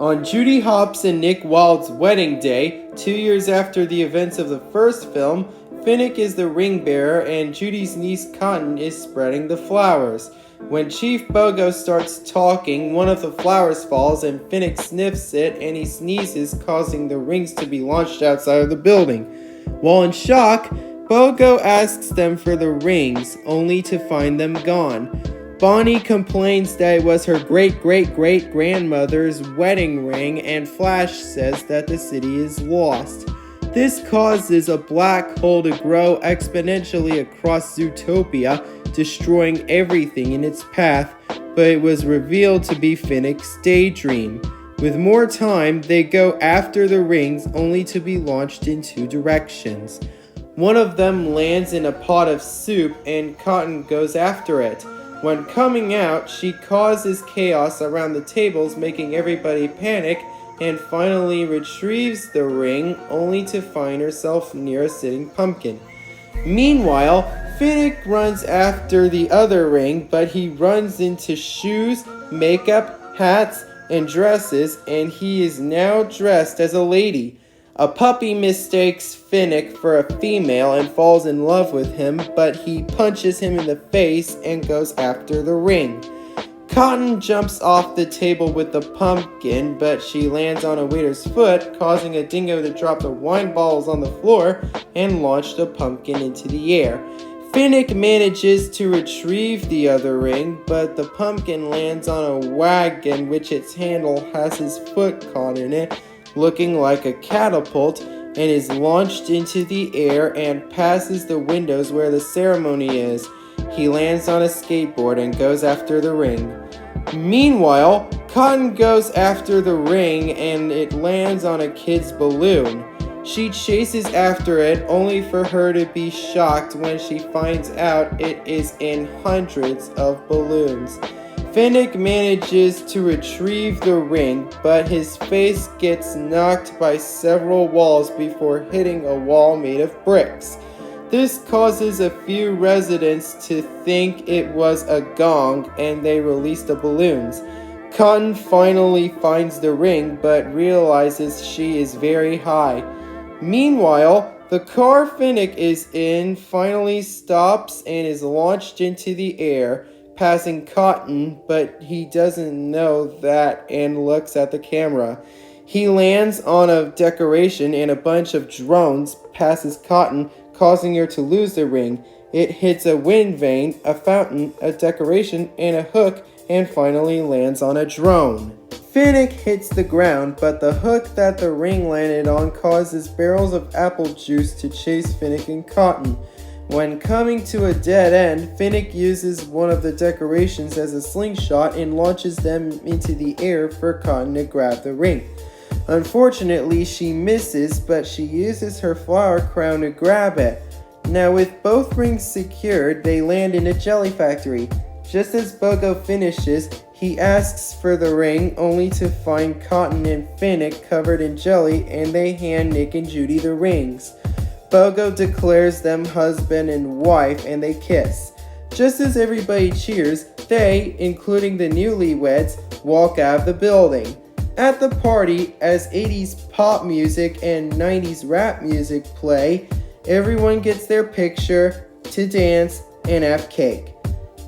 On Judy Hopps and Nick Wilde's wedding day, 2 years after the events of the first film, Finnick is the ring bearer and Judy's niece Cotton is spreading the flowers. When Chief Bogo starts talking, one of the flowers falls and Finnick sniffs it and he sneezes, causing the rings to be launched outside of the building. While in shock, Bogo asks them for the rings, only to find them gone. Bonnie complains that it was her great-great-great-grandmother's wedding ring, and Flash says that the city is lost. This causes a black hole to grow exponentially across Zootopia, destroying everything in its path, but it was revealed to be Finnick's daydream. With more time, they go after the rings, only to be launched in two directions. One of them lands in a pot of soup, and Cotton goes after it. When coming out, she causes chaos around the tables, making everybody panic, and finally retrieves the ring, only to find herself near a sitting pumpkin. Meanwhile, Finnick runs after the other ring, but he runs into shoes, makeup, hats, and dresses, and he is now dressed as a lady. A puppy mistakes Finnick for a female and falls in love with him, but he punches him in the face and goes after the ring. Cotton jumps off the table with the pumpkin, but she lands on a waiter's foot, causing a dingo to drop the wine bottles on the floor and launch the pumpkin into the air. Finnick manages to retrieve the other ring, but the pumpkin lands on a wagon which its handle has his foot caught in it, looking like a catapult, and is launched into the air and passes the windows where the ceremony is. He lands on a skateboard and goes after the ring. Meanwhile, Cotton goes after the ring and it lands on a kid's balloon. She chases after it, only for her to be shocked when she finds out it is in hundreds of balloons. Finnick manages to retrieve the ring, but his face gets knocked by several walls before hitting a wall made of bricks. This causes a few residents to think it was a gong, and they release the balloons. Cotton finally finds the ring, but realizes she is very high. Meanwhile, the car Finnick is in finally stops and is launched into the air, passing Cotton, but he doesn't know that and looks at the camera. He lands on a decoration and a bunch of drones passes Cotton, causing her to lose the ring. It hits a wind vane, a fountain, a decoration, and a hook, and finally lands on a drone. Finnick hits the ground, but the hook that the ring landed on causes barrels of apple juice to chase Finnick and Cotton. When coming to a dead end, Finnick uses one of the decorations as a slingshot and launches them into the air for Cotton to grab the ring. Unfortunately, she misses, but she uses her flower crown to grab it. Now, with both rings secured, they land in a jelly factory. Just as Bogo finishes, he asks for the ring, only to find Cotton and Finnick covered in jelly, and they hand Nick and Judy the rings. Bogo declares them husband and wife, and they kiss. Just as everybody cheers, they, including the newlyweds, walk out of the building. At the party, as 80s pop music and 90s rap music play, everyone gets their picture, to dance, and have cake.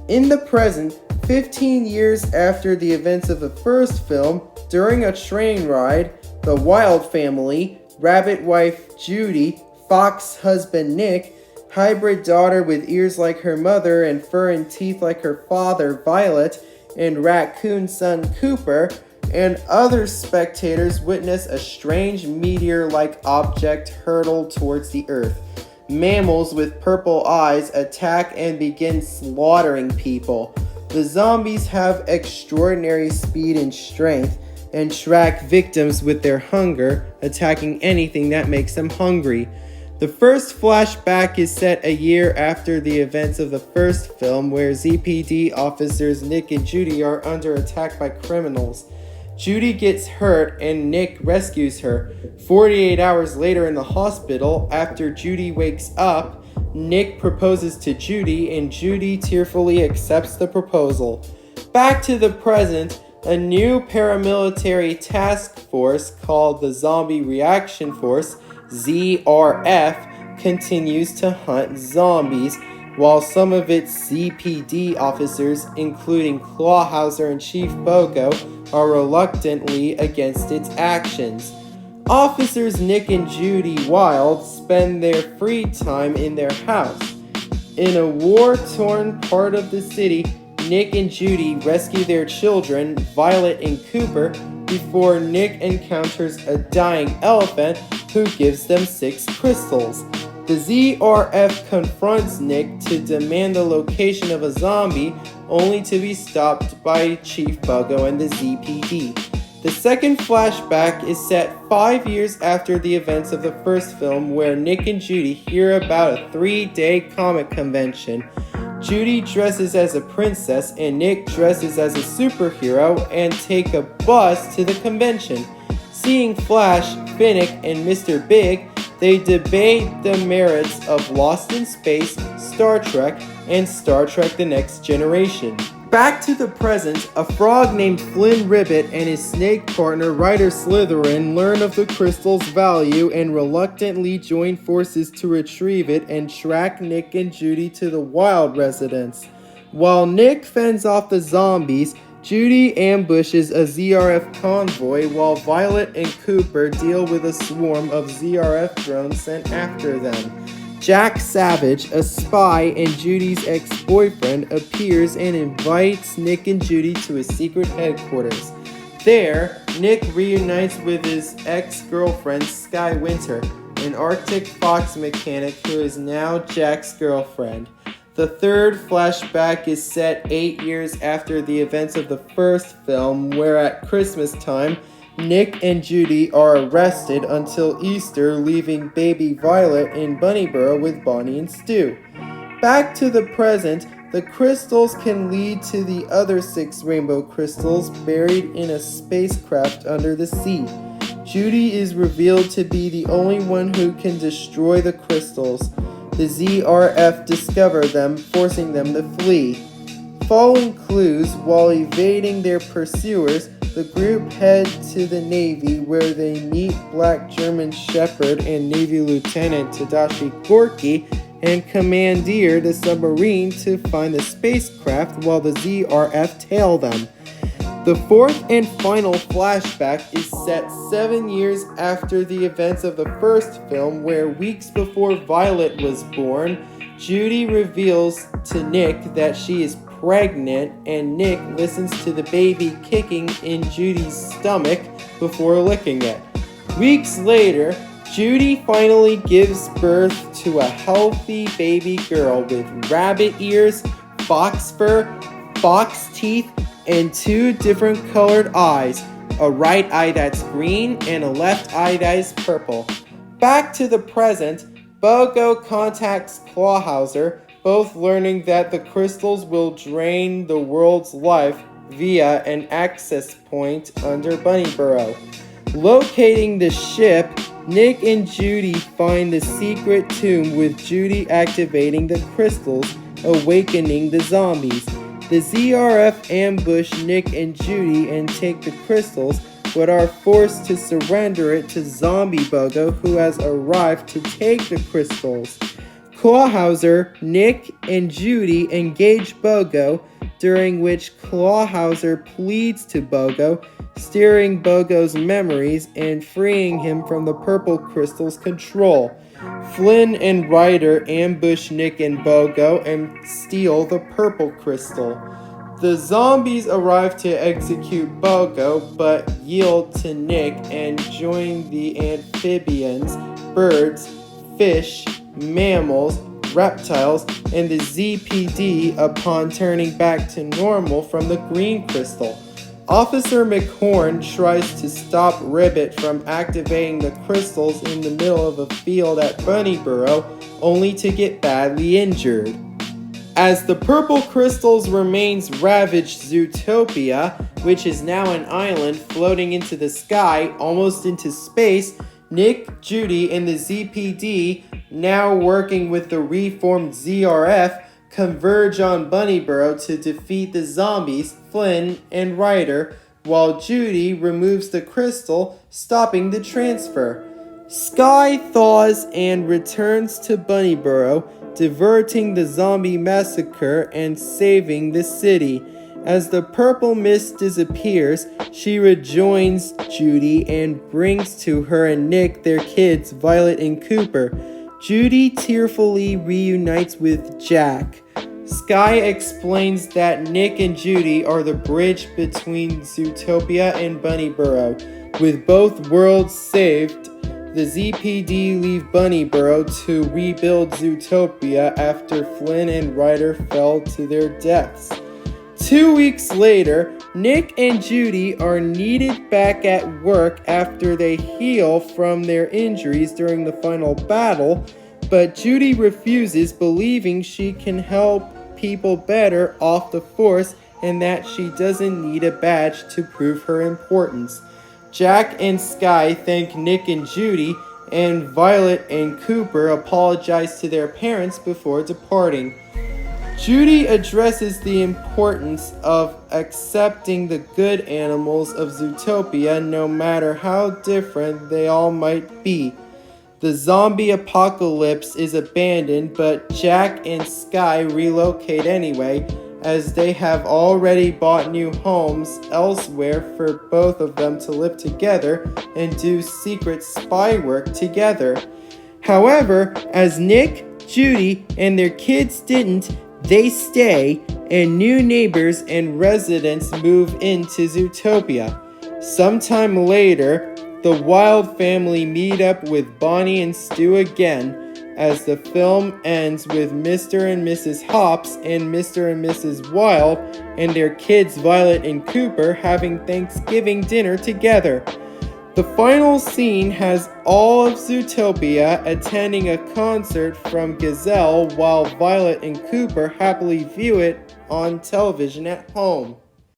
In the present, 15 years after the events of the first film, during a train ride, the Wilde family, rabbit wife Judy, fox husband Nick, hybrid daughter with ears like her mother and fur and teeth like her father Violet, and raccoon son Cooper, and other spectators witness a strange meteor-like object hurtle towards the earth. Mammals with purple eyes attack and begin slaughtering people. The zombies have extraordinary speed and strength and track victims with their hunger, attacking anything that makes them hungry. The first flashback is set a year after the events of the first film, where ZPD officers Nick and Judy are under attack by criminals. Judy gets hurt and Nick rescues her. 48 hours later in the hospital, after Judy wakes up, Nick proposes to Judy and Judy tearfully accepts the proposal. Back to the present, A new paramilitary task force called the Zombie Reaction Force, ZRF, continues to hunt zombies, while some of its CPD officers, including Clawhauser and Chief Bogo, are reluctantly against its actions. Officers Nick and Judy Wilde spend their free time in their house. In a war-torn part of the city, Nick and Judy rescue their children, Violet and Cooper, before Nick encounters a dying elephant who gives them 6 crystals. The ZRF confronts Nick to demand the location of a zombie, only to be stopped by Chief Bogo and the ZPD. The second flashback is set 5 years after the events of the first film, where Nick and Judy hear about a 3-day comic convention. Judy dresses as a princess and Nick dresses as a superhero and take a bus to the convention. Seeing Flash, Finnick, and Mr. Big, they debate the merits of Lost in Space, Star Trek, and Star Trek The Next Generation. Back to the present, a frog named Flynn Ribbit and his snake partner Ryder Slytherin learn of the crystal's value and reluctantly join forces to retrieve it and track Nick and Judy to the Wild residence. While Nick fends off the zombies, Judy ambushes a ZRF convoy while Violet and Cooper deal with a swarm of ZRF drones sent after them. Jack Savage, a spy and Judy's ex-boyfriend, appears and invites Nick and Judy to his secret headquarters. There, Nick reunites with his ex-girlfriend Sky Winter, an Arctic Fox mechanic who is now Jack's girlfriend. The third flashback is set 8 years after the events of the first film, where at Christmas time, Nick and Judy are arrested until Easter, leaving baby Violet in Bunnyburrow with Bonnie and Stu. Back to the present, the crystals can lead to the other 6 rainbow crystals buried in a spacecraft under the sea. Judy is revealed to be the only one who can destroy the crystals. The ZRF discover them, forcing them to flee. Following clues while evading their pursuers, the group head to the Navy, where they meet Black German Shepherd and Navy Lieutenant Tadashi Gorky, and commandeer the submarine to find the spacecraft while the ZRF tail them. The fourth and final flashback is set 7 years after the events of the first film, where weeks before Violet was born, Judy reveals to Nick that she is pregnant, and Nick listens to the baby kicking in Judy's stomach before licking it. Weeks later, Judy finally gives birth to a healthy baby girl with rabbit ears, fox fur, fox teeth, and 2 different colored eyes, a right eye that's green and a left eye that is purple. Back to the present, Bogo contacts Clawhauser, both learning that the crystals will drain the world's life via an access point under Bunnyburrow. Locating the ship, Nick and Judy find the secret tomb with Judy activating the crystals, awakening the zombies. The ZRF ambush Nick and Judy and take the crystals, but are forced to surrender it to Zombie Bogo, who has arrived to take the crystals. Clawhauser, Nick, and Judy engage Bogo, during which Clawhauser pleads to Bogo, steering Bogo's memories and freeing him from the purple crystal's control. Flynn and Ryder ambush Nick and Bogo and steal the purple crystal. The zombies arrive to execute Bogo, but yield to Nick and join the amphibians, birds, fish, mammals, reptiles, and the ZPD upon turning back to normal from the green crystal. Officer McHorn tries to stop Ribbit from activating the crystals in the middle of a field at Bunnyburrow, only to get badly injured. As the purple crystals remains ravage Zootopia, which is now an island floating into the sky, almost into space, Nick, Judy, and the ZPD, now working with the reformed ZRF, converge on Bunnyburrow to defeat the zombies, Flynn and Ryder, while Judy removes the crystal, stopping the transfer. Skye thaws and returns to Bunnyboro, diverting the zombie massacre and saving the city. As the purple mist disappears, she rejoins Judy and brings to her and Nick their kids, Violet and Cooper. Judy tearfully reunites with Jack. Skye explains that Nick and Judy are the bridge between Zootopia and Bunnyboro. With both worlds saved, the ZPD leave Bunnyboro to rebuild Zootopia after Flynn and Ryder fell to their deaths. 2 weeks later, Nick and Judy are needed back at work after they heal from their injuries during the final battle, but Judy refuses, believing she can help people better off the force and that she doesn't need a badge to prove her importance. Jack and Skye thank Nick and Judy, and Violet and Cooper apologize to their parents before departing. Judy addresses the importance of accepting the good animals of Zootopia no matter how different they all might be. The zombie apocalypse is abandoned, but Jack and Skye relocate anyway, as they have already bought new homes elsewhere for both of them to live together and do secret spy work together. However, as Nick, Judy, and their kids didn't, they stay, and new neighbors and residents move into Zootopia. Sometime later, the Wild family meet up with Bonnie and Stu again, as the film ends with Mr. and Mrs. Hops and Mr. and Mrs. Wild and their kids Violet and Cooper having Thanksgiving dinner together. The final scene has all of Zootopia attending a concert from Gazelle while Violet and Cooper happily view it on television at home.